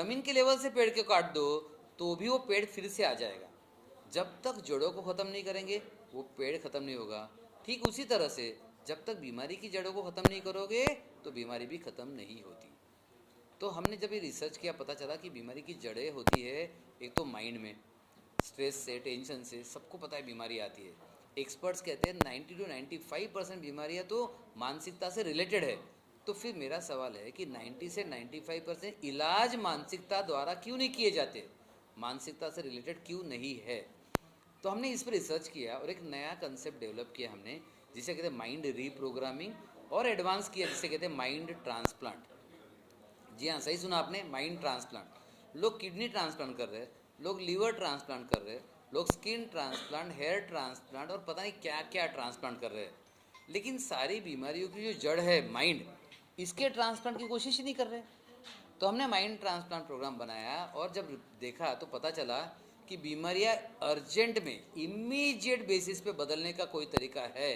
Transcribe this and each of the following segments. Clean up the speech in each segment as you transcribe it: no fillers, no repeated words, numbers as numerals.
ज़मीन के लेवल से पेड़ को काट दो तो भी वो पेड़ फिर से आ जाएगा। जब तक जड़ों को ख़त्म नहीं करेंगे वो पेड़ ख़त्म नहीं होगा। ठीक उसी तरह से जब तक बीमारी की जड़ों को ख़त्म नहीं करोगे तो बीमारी भी ख़त्म नहीं होती। तो हमने जब ये रिसर्च किया पता चला कि बीमारी की जड़ें होती है एक तो माइंड में, स्ट्रेस से, टेंशन से, सबको पता है बीमारी आती है। एक्सपर्ट्स कहते हैं 90 to 95% बीमारियां तो मानसिकता से रिलेटेड है। तो फिर मेरा सवाल है कि 90 से 95% इलाज मानसिकता द्वारा क्यों नहीं किए जाते, मानसिकता से रिलेटेड क्यों नहीं है। तो हमने इस पर रिसर्च किया और एक नया कंसेप्ट डेवलप किया हमने, जिसे कहते हैं माइंड रीप्रोग्रामिंग, और एडवांस किया जिसे कहते हैं माइंड ट्रांसप्लांट। जी हाँ, सही सुना आपने, माइंड ट्रांसप्लांट। लोग किडनी ट्रांसप्लांट कर रहे हैं, लोग लीवर ट्रांसप्लांट कर रहे हैं, लोग स्किन ट्रांसप्लांट, हेयर ट्रांसप्लांट और पता नहीं क्या क्या ट्रांसप्लांट कर रहे हैं, लेकिन सारी बीमारियों की जो जड़ है माइंड, इसके ट्रांसप्लांट की कोशिश ही नहीं कर रहे। तो हमने माइंड ट्रांसप्लांट प्रोग्राम बनाया और जब देखा तो पता चला कि बीमारियां अर्जेंट में इमीडिएट बेसिस पे बदलने का कोई तरीका है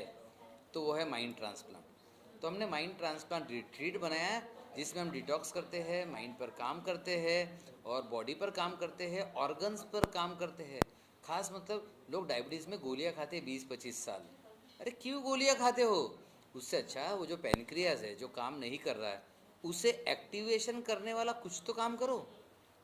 तो वो है माइंड ट्रांसप्लांट। तो हमने माइंड ट्रांसप्लांट रिट्रीट बनाया जिसमें हम डिटॉक्स करते हैं, माइंड पर काम करते हैं और बॉडी पर काम करते हैं, ऑर्गन्स पर काम करते हैं। खास मतलब लोग डायबिटीज़ में गोलियां खाते हैं 20-25 साल। अरे क्यों गोलियां खाते हो? उससे अच्छा वो जो पैनक्रियाज है जो काम नहीं कर रहा है उसे एक्टिवेशन करने वाला कुछ तो काम करो।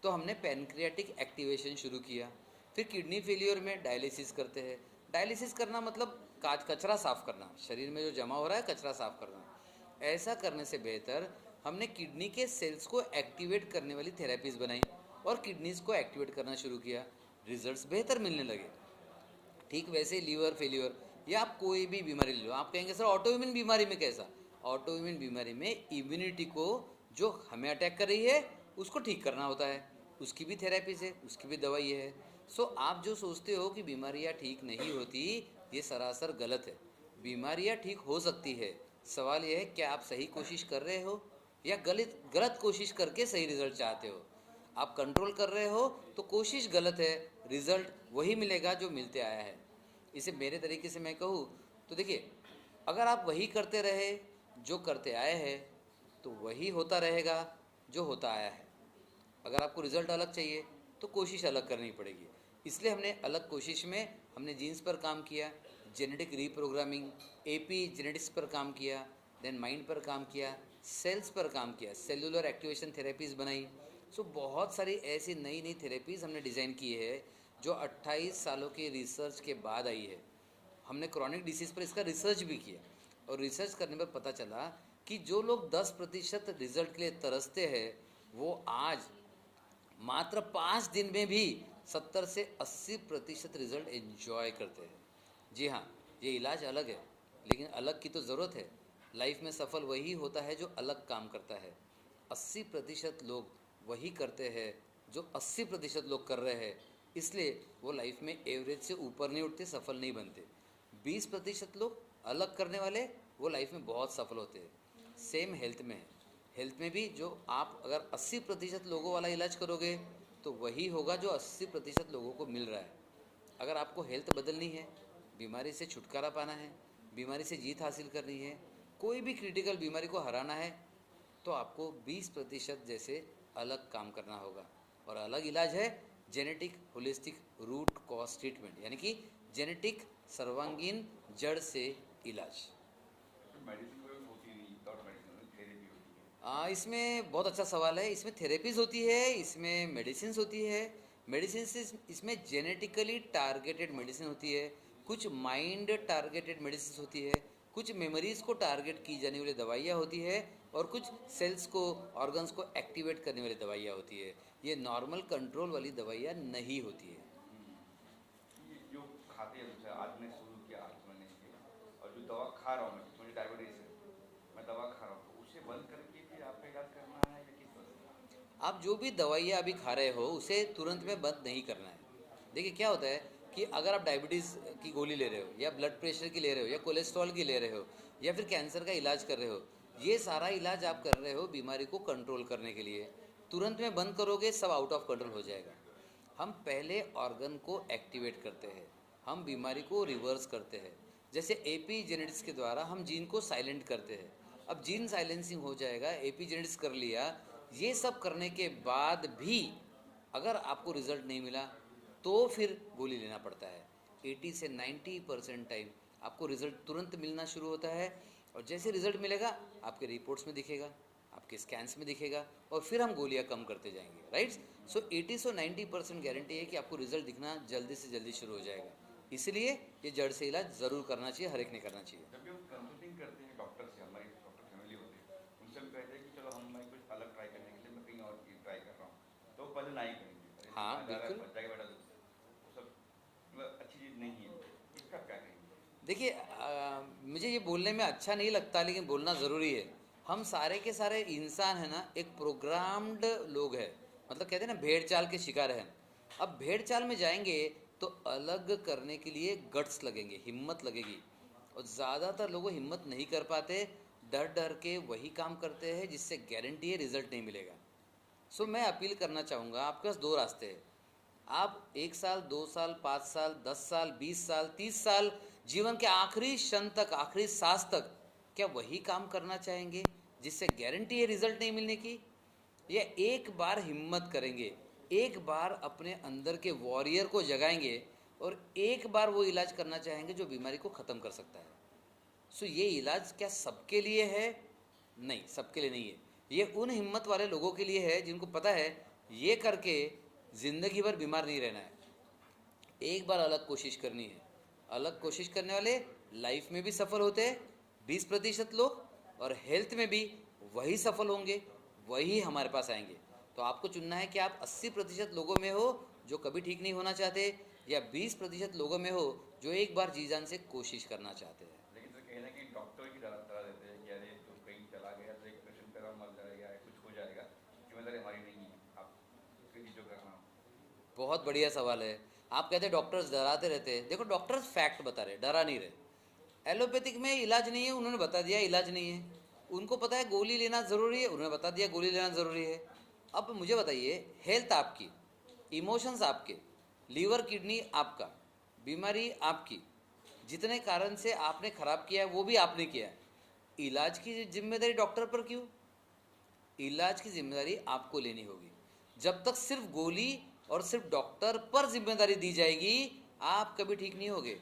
तो हमने पैनक्रियाटिक एक्टिवेशन शुरू किया। फिर किडनी फेलियर में डायलिसिस करते हैं। डायलिसिस करना मतलब कचरा साफ करना, शरीर में जो जमा हो रहा है कचरा साफ करना। ऐसा करने से बेहतर हमने किडनी के सेल्स को एक्टिवेट करने वाली थेरेपीज़ बनाई और किडनीज को एक्टिवेट करना शुरू किया। रिजल्ट्स बेहतर मिलने लगे। ठीक वैसे लीवर फेलियर या आप कोई भी बीमारी ले लो, आप कहेंगे सर ऑटो इम्यून बीमारी में कैसा? ऑटो इम्यून बीमारी में इम्यूनिटी को जो हमें अटैक कर रही है उसको ठीक करना होता है, उसकी भी थेरेपीज है, उसकी भी दवाई है। सो आप जो सोचते हो कि बीमारियां ठीक नहीं होती, ये सरासर गलत है। बीमारियां ठीक हो सकती है। सवाल यह है क्या आप सही कोशिश कर रहे हो या गलत गलत कोशिश करके सही रिजल्ट चाहते हो। आप कंट्रोल कर रहे हो तो कोशिश गलत है, रिजल्ट वही मिलेगा जो मिलते आया है। इसे मेरे तरीके से मैं कहूँ तो देखिए, अगर आप वही करते रहे जो करते आए हैं तो वही होता रहेगा जो होता आया है। अगर आपको रिज़ल्ट अलग चाहिए तो कोशिश अलग करनी पड़ेगी। इसलिए हमने अलग कोशिश में हमने जीन्स पर काम किया, जेनेटिक रीप्रोग्रामिंग, एपी जेनेटिक्स पर काम किया, देन माइंड पर काम किया, सेल्स पर काम किया, सेलुलर एक्टिवेशन थेरेपीज़ बनाई। सो बहुत सारी ऐसी नई नई थेरेपीज़ हमने डिज़ाइन की है जो 28 सालों के रिसर्च के बाद आई है। हमने क्रॉनिक डिसीज़ पर इसका रिसर्च भी किया और रिसर्च करने पर पता चला कि जो लोग 10% रिजल्ट के लिए तरसते हैं वो आज मात्र 5 दिन में भी 70 से 80% रिजल्ट एंजॉय करते हैं। जी हाँ, ये इलाज अलग है, लेकिन अलग की तो ज़रूरत है। लाइफ में सफल वही होता है जो अलग काम करता है। 80% लोग वही करते हैं जो 80% लोग कर रहे हैं, इसलिए वो लाइफ में एवरेज से ऊपर नहीं उठते, सफल नहीं बनते। 20% लोग अलग करने वाले वो लाइफ में बहुत सफल होते हैं। सेम हेल्थ में है। हेल्थ में भी जो आप अगर 80% लोगों वाला इलाज करोगे तो वही होगा जो 80% लोगों को मिल रहा है। अगर आपको हेल्थ बदलनी है, बीमारी से छुटकारा पाना है, बीमारी से जीत हासिल करनी है, कोई भी क्रिटिकल बीमारी को हराना है, तो आपको 20% जैसे अलग काम करना होगा। और अलग इलाज है genetic holistic root cause treatment, यानी कि जेनेटिक सर्वांगीण जड़ से इलाज। इसमें बहुत अच्छा सवाल है। इसमें थेरेपीज़ होती है, इसमें मेडिसिन होती है। मेडिसिन इसमें जेनेटिकली टारगेटेड मेडिसिन होती है, कुछ माइंड टारगेटेड मेडिसिन होती है, कुछ मेमोरीज़ को टारगेट की जाने वाली दवाइयाँ होती है और कुछ सेल्स को, ऑर्गन्स को एक्टिवेट करने वाली दवाइयाँ होती है। ये नॉर्मल कंट्रोल वाली दवाइयाँ नहीं होती है। ये जो खाते हैं जैसे आज मैं शुरू किया 8 महीने से, और जो दवा खा रहा हूँ मैं, मुझे डायबिटीज़ है, मैं दवा खा रहा हूँ, तो उसे बंद करके फिर आपका इलाज करना है या किस तरह से? आप जो भी दवाइयाँ अभी खा रहे हो उसे तुरंत में बंद नहीं करना है। देखिए क्या होता है कि अगर आप डायबिटीज़ की गोली ले रहे हो या ब्लड प्रेशर की ले रहे हो या कोलेस्ट्रॉल की ले रहे हो या फिर कैंसर का इलाज कर रहे हो, ये सारा इलाज आप कर रहे हो बीमारी को कंट्रोल करने के लिए। तुरंत में बंद करोगे सब आउट ऑफ कंट्रोल हो जाएगा। हम पहले ऑर्गन को एक्टिवेट करते हैं, हम बीमारी को रिवर्स करते हैं। जैसे एपी जेनेटिक्स के द्वारा हम जीन को साइलेंट करते हैं। अब जीन साइलेंसिंग हो जाएगा, एपी जेनेटिक्स कर लिया, ये सब करने के बाद भी अगर आपको रिजल्ट नहीं मिला तो फिर गोली लेना पड़ता है। 80 से 90% टाइम आपको रिजल्ट तुरंत मिलना शुरू होता है, और जैसे रिजल्ट मिलेगा आपके रिपोर्ट्स में दिखेगा, आपके स्कैन्स में दिखेगा, और फिर हम गोलियां कम करते जाएंगे, राइट। सो 80 से 90% गारंटी है कि आपको रिजल्ट दिखना जल्दी से जल्दी शुरू हो जाएगा। इसलिए ये जड़ से इलाज ज़रूर करना चाहिए, हर एक ने करना चाहिए। जब भी हम कंसल्टिंग करते हैं डॉक्टर से, हमारी डॉक्टर फैमिली होती है, उनसे हम कहते हैं कि चलो मैं कुछ अलग ट्राई करने के लिए मैं कहीं और ट्राई कर रहा हूँ, तो वो पहले ना ही करेंगे। अरे हाँ कहाँ जा रहा है, बिल्कुल। बच जाएगा बेटा, वो सब मतलब अच्छी चीज़ नहीं है। इसका क्या कहेंगे? देखिए मुझे ये बोलने में अच्छा नहीं लगता, लेकिन बोलना ज़रूरी है। हम सारे के सारे इंसान है ना, एक प्रोग्राम्ड लोग हैं, मतलब कहते हैं ना भेड़ चाल के शिकार हैं। अब भेड़ चाल में जाएंगे तो अलग करने के लिए गट्स लगेंगे, हिम्मत लगेगी, और ज़्यादातर लोग हिम्मत नहीं कर पाते, डर डर के वही काम करते हैं जिससे गारंटी है रिजल्ट नहीं मिलेगा। सो मैं अपील करना चाहूँगा, आपके पास दो रास्ते हैं। आप 1 साल, 2 साल, 5 साल, 10 साल, 20 साल, 30 साल, जीवन के आखिरी क्षण तक, आखिरी सांस तक क्या वही काम करना चाहेंगे जिससे गारंटी है रिजल्ट नहीं मिलने की, या एक बार हिम्मत करेंगे, एक बार अपने अंदर के वॉरियर को जगाएंगे, और एक बार वो इलाज करना चाहेंगे जो बीमारी को ख़त्म कर सकता है। सो ये इलाज क्या सबके लिए है? नहीं, सबके लिए नहीं है। ये उन हिम्मत वाले लोगों के लिए है जिनको पता है ये करके ज़िंदगी भर बीमार नहीं रहना है, एक बार अलग कोशिश करनी है। अलग कोशिश करने वाले लाइफ में भी सफल होते हैं 20% लोग, और हेल्थ में भी वही सफल होंगे, वही हमारे पास आएंगे। तो आपको चुनना है कि आप 80% लोगों में हो जो कभी ठीक नहीं होना चाहते, या 20% लोगों में हो जो एक बार जी जान से कोशिश करना चाहते हैं। लेकिन तो कहीं ना कहीं डॉक्टर की तरह देते हैं कि अरे तो कहीं चला गया तो एक पेशेंट का मर जाएगा या कुछ हो जाएगा, जिम्मेदारी हमारी नहीं है, आप फिर जो करना हो। बहुत बढ़िया सवाल है। आप कहते हैं डॉक्टर्स डराते रहते हैं, देखो डॉक्टर्स फैक्ट बता रहे, डरा नहीं रहे। एलोपैथिक में इलाज नहीं है, उन्होंने बता दिया इलाज नहीं है। उनको पता है गोली लेना ज़रूरी है, उन्होंने बता दिया गोली लेना ज़रूरी है। अब मुझे बताइए, हेल्थ आपकी, इमोशंस आपके, लीवर किडनी आपका, बीमारी आपकी, जितने कारण से आपने ख़राब किया है वो भी आपने किया है। इलाज की जिम्मेदारी डॉक्टर पर क्यों? इलाज की जिम्मेदारी आपको लेनी होगी। जब तक सिर्फ गोली और सिर्फ डॉक्टर पर जिम्मेदारी दी जाएगी, आप कभी ठीक नहीं होगे।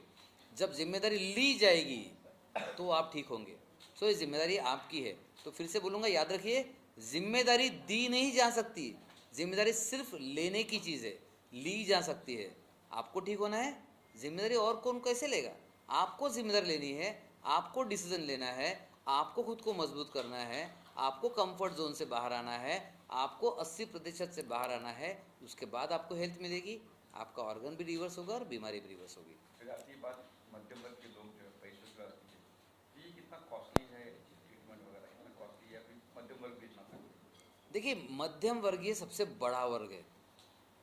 जब जिम्मेदारी ली जाएगी तो आप ठीक होंगे। सो ये जिम्मेदारी आपकी है। तो फिर से बोलूँगा, याद रखिए, जिम्मेदारी दी नहीं जा सकती, जिम्मेदारी सिर्फ लेने की चीज़ है, ली जा सकती है। आपको ठीक होना है, जिम्मेदारी और कौन कैसे लेगा? आपको जिम्मेदारी लेनी है, आपको डिसीजन लेना है, आपको खुद को मजबूत करना है, आपको कंफर्ट जोन से बाहर आना है, आपको 80% से बाहर आना है। उसके बाद आपको हेल्थ मिलेगी, आपका ऑर्गन भी रिवर्स होगा और बीमारी भी रिवर्स होगी। फिर आती है बात मध्यम वर्ग के लोग जो है पैसों की बात की है, ये कितना कॉस्टली है, ट्रीटमेंट वगैरह कितना कॉस्टली है, फिर मध्यम वर्ग भी इतना सकते? देखिए, मध्यम वर्गीय सबसे बड़ा वर्ग है,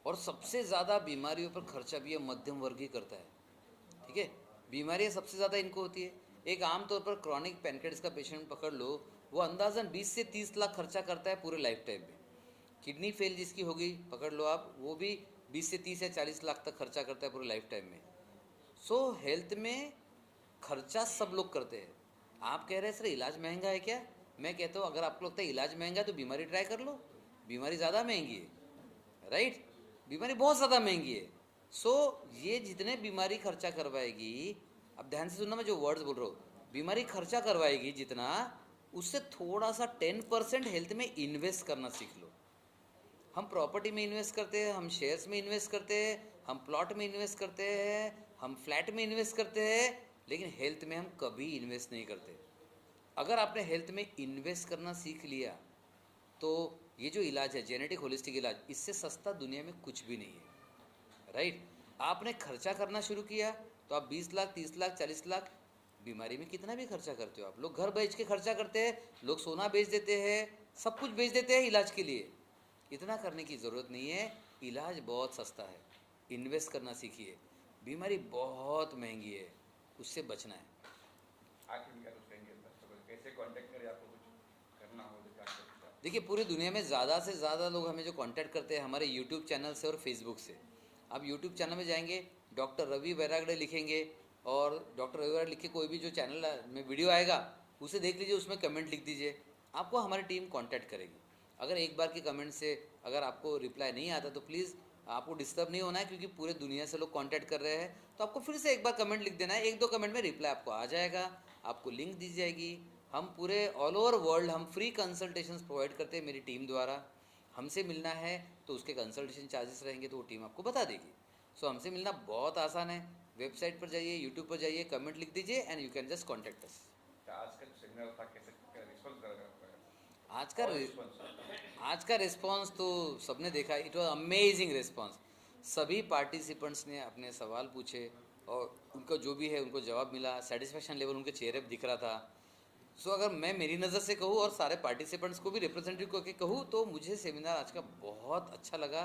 और सबसे ज़्यादा बीमारियों पर खर्चा भी ये मध्यम वर्ग ही करता है, ठीक है। बीमारियाँ सबसे ज़्यादा इनको होती है। एक आम तौर पर क्रॉनिक पैनक्रेटिस का पेशेंट पकड़ लो, वो अंदाज़न 20 से 30 लाख खर्चा करता है पूरे लाइफ टाइम में। किडनी फेल जिसकी होगी पकड़ लो आप, वो भी 20 से 30 या 40 लाख तक खर्चा करता है पूरे लाइफ टाइम में। सो हेल्थ में खर्चा सब लोग करते हैं। आप कह रहे हैं सर इलाज महंगा है क्या? मैं कहता हूँ, अगर आपको लगता है इलाज महंगा है तो बीमारी ट्राई कर लो। बीमारी ज़्यादा महंगी है, राइट, बीमारी बहुत ज़्यादा महंगी है। सो ये जितने बीमारी खर्चा करवाएगी, अब ध्यान से सुनना मैं जो वर्ड्स बोल रहा हूँ, बीमारी खर्चा करवाएगी जितना, उससे थोड़ा सा 10% हेल्थ में इन्वेस्ट करना सीख लो। हम प्रॉपर्टी में इन्वेस्ट करते हैं, हम शेयर्स में इन्वेस्ट करते हैं, हम प्लॉट में इन्वेस्ट करते हैं, हम फ्लैट में इन्वेस्ट करते हैं, लेकिन हेल्थ में हम कभी इन्वेस्ट नहीं करते। अगर आपने हेल्थ में इन्वेस्ट करना सीख लिया तो ये जो इलाज है जेनेटिक होलिस्टिक इलाज, इससे सस्ता दुनिया में कुछ भी नहीं है, राइट। आपने खर्चा करना शुरू किया तो आप 20 लाख, 30 लाख, 40 लाख, बीमारी में कितना भी खर्चा करते हो आप। लोग घर बेच के खर्चा करते हैं, लोग सोना बेच देते हैं, सब कुछ बेच देते हैं इलाज के लिए। इतना करने की ज़रूरत नहीं है, इलाज बहुत सस्ता है, इन्वेस्ट करना सीखिए। बीमारी बहुत महंगी है, उससे बचना है। आखिर में क्या कुछ कहेंगे दर्शकों को, कैसे कांटेक्ट करें, आपको कुछ करना हो तो क्या कर सकते हैं? देखिए, पूरी दुनिया में ज़्यादा से ज़्यादा लोग हमें जो कांटेक्ट करते हैं हमारे यूट्यूब चैनल से और फेसबुक से। आप यूट्यूब चैनल में जाएंगे, डॉक्टर रवि वैरागड़े लिखेंगे, और डॉक्टर रवि वैरागड़े लिख के कोई भी जो चैनल में वीडियो आएगा उसे देख लीजिए, उसमें कमेंट लिख दीजिए, आपको हमारी टीम कांटेक्ट करेगी। अगर एक बार के कमेंट से अगर आपको रिप्लाई नहीं आता तो प्लीज़ आपको डिस्टर्ब नहीं होना है, क्योंकि पूरे दुनिया से लोग कांटेक्ट कर रहे हैं। तो आपको फिर से एक बार कमेंट लिख देना है, एक दो कमेंट में रिप्लाई आपको आ जाएगा, आपको लिंक दी जाएगी। हम पूरे ऑल ओवर वर्ल्ड हम फ्री कंसल्टेशंस प्रोवाइड करते हैं मेरी टीम द्वारा। हमसे मिलना है तो उसके कंसल्टेशन चार्जेस रहेंगे, तो वो टीम आपको बता देगी। सो हमसे मिलना बहुत आसान है। वेबसाइट पर जाइए, यूट्यूब पर जाइए, कमेंट लिख दीजिए and you can just contact us. तो आज का सेमिनार था, कैसे रिस्पॉन्स कर रहा आज का और रिस्पॉन्स? आज का रिस्पांस तो सबने देखा, इट वाज अमेजिंग रिस्पांस। सभी पार्टिसिपेंट्स ने अपने सवाल पूछे और उनका जो भी है उनको जवाब मिला। सेटिस्फेक्शन लेवल उनके चेहरे पर दिख रहा था। सो अगर मैं मेरी नज़र से कहूँ और सारे पार्टिसिपेंट्स को भी रिप्रेजेंटेटिव करके कहूँ तो मुझे सेमिनार आज का बहुत अच्छा लगा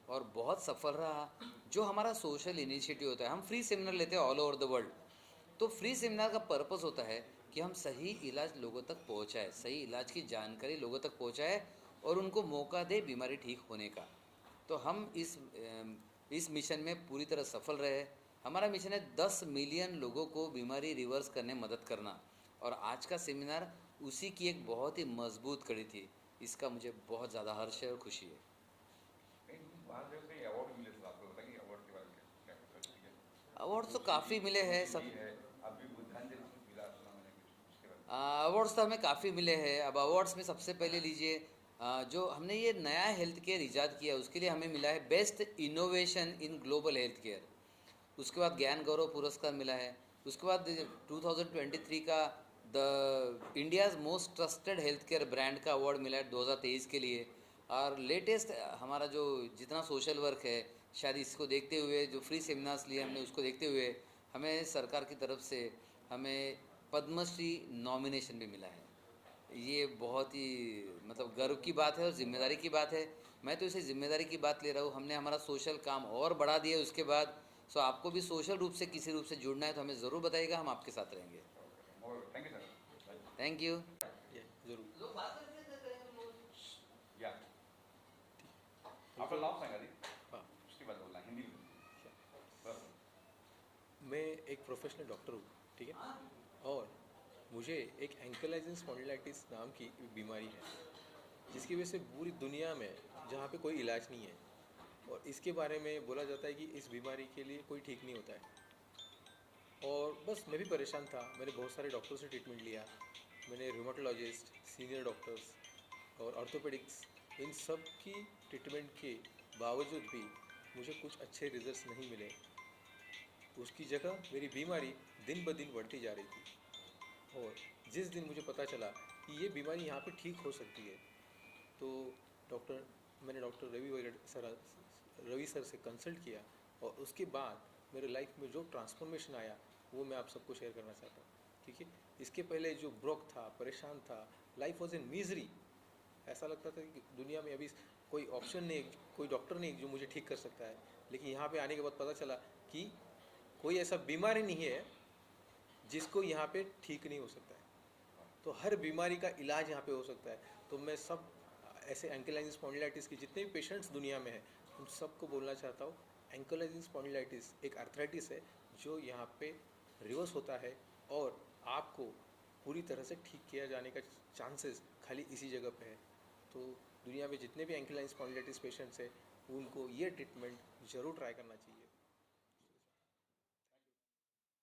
और बहुत सफल रहा। जो हमारा सोशल इनिशिएटिव होता है, हम फ्री सेमिनार लेते हैं ऑल ओवर द वर्ल्ड। तो फ्री सेमिनार का पर्पस होता है कि हम सही इलाज लोगों तक पहुंचाए, सही इलाज की जानकारी लोगों तक पहुंचाए और उनको मौका दे बीमारी ठीक होने का। तो हम इस मिशन में पूरी तरह सफल रहे। हमारा मिशन है 10 मिलियन लोगों को बीमारी रिवर्स करने में मदद करना, और आज का सेमिनार उसी की एक बहुत ही मजबूत कड़ी थी। इसका मुझे बहुत ज़्यादा हर्ष है और खुशी है। बाहर जो कहीं अवार्ड मिले थे, आपको पता कि अवार्ड के बारे में क्या कुछ है? अवार्ड्स तो काफ़ी मिले हैं सब। है अभी बुद्धांजलि कुछ मिला सुना मैंने, कुछ उसके बारे में। अवार्ड्स तो हमें काफ़ी मिले हैं। अब अवार्ड्स में सबसे पहले लीजिए, जो हमने ये नया हेल्थ केयर ईजाद किया उसके लिए हमें मिला है best innovation in global health care. उसके बाद ज्ञान गौरव पुरस्कार मिला है। उसके बाद 2023 का the India's most trusted health care brand का अवार्ड मिला है 2023 के लिए। और लेटेस्ट हमारा जो जितना सोशल वर्क है, शायद इसको देखते हुए जो फ्री सेमिनार्स लिए हमने उसको देखते हुए हमें सरकार की तरफ से हमें पद्मश्री नॉमिनेशन भी मिला है। ये बहुत ही मतलब गर्व की बात है और ज़िम्मेदारी की बात है। मैं तो इसे ज़िम्मेदारी की बात ले रहा हूँ। हमने हमारा सोशल काम और बढ़ा दिया उसके बाद। सो आपको भी सोशल रूप से किसी रूप से जुड़ना है तो हमें ज़रूर बताइएगा, हम आपके साथ रहेंगे। और thank you sir. Thank you. जरूर। या आपका नाम सांगा दी, हाँ, उसके बाद बोलना हिंदी में बस। मैं एक प्रोफेशनल डॉक्टर हूँ, ठीक है, और मुझे एक एंकलाइजिंग स्पॉन्डिलाइटिस नाम की बीमारी है, जिसकी वजह से पूरी दुनिया में जहाँ पे कोई इलाज नहीं है, और इसके बारे में बोला जाता है कि इस बीमारी के लिए कोई ठीक नहीं होता है। और बस मैं भी परेशान था। मैंने बहुत सारे डॉक्टरों से ट्रीटमेंट लिया। मैंने रूमेटोलॉजिस्ट, सीनियर डॉक्टर्स और ऑर्थोपेडिक्स, इन सब की ट्रीटमेंट के बावजूद भी मुझे कुछ अच्छे रिजल्ट्स नहीं मिले। उसकी जगह मेरी बीमारी दिन ब दिन बढ़ती जा रही थी। और जिस दिन मुझे पता चला कि ये बीमारी यहाँ पे ठीक हो सकती है, तो मैंने डॉक्टर रवि सर से कंसल्ट किया, और उसके बाद मेरे लाइफ में जो ट्रांसफॉर्मेशन आया वो मैं आप सबको शेयर करना चाहता हूँ, ठीक है। इसके पहले जो ब्रोक था, परेशान था, लाइफ वॉज इन मीजरी। ऐसा लगता था कि दुनिया में अभी कोई ऑप्शन नहीं, कोई डॉक्टर नहीं जो मुझे ठीक कर सकता है। लेकिन यहाँ पे आने के बाद पता चला कि कोई ऐसा बीमारी नहीं है जिसको यहाँ पे ठीक नहीं हो सकता है। तो हर बीमारी का इलाज यहाँ पे हो सकता है। तो मैं सब ऐसे एंकलाइजिंग स्पॉन्डिलाइटिस के जितने भी पेशेंट्स दुनिया में हैं उन सबको बोलना चाहता हूँ, एंकलाइजिंग स्पॉन्डिलाइटिस एक आर्थराइटिस है जो यहाँ पे रिवर्स होता है, और आपको पूरी तरह से ठीक किया जाने का चांसेस खाली इसी जगह पे है। तो दुनिया में जितने भी एंकलाइजिंग स्पॉन्डिलाइटिस पेशेंट्स हैं उनको ये ट्रीटमेंट ज़रूर ट्राई करना चाहिए।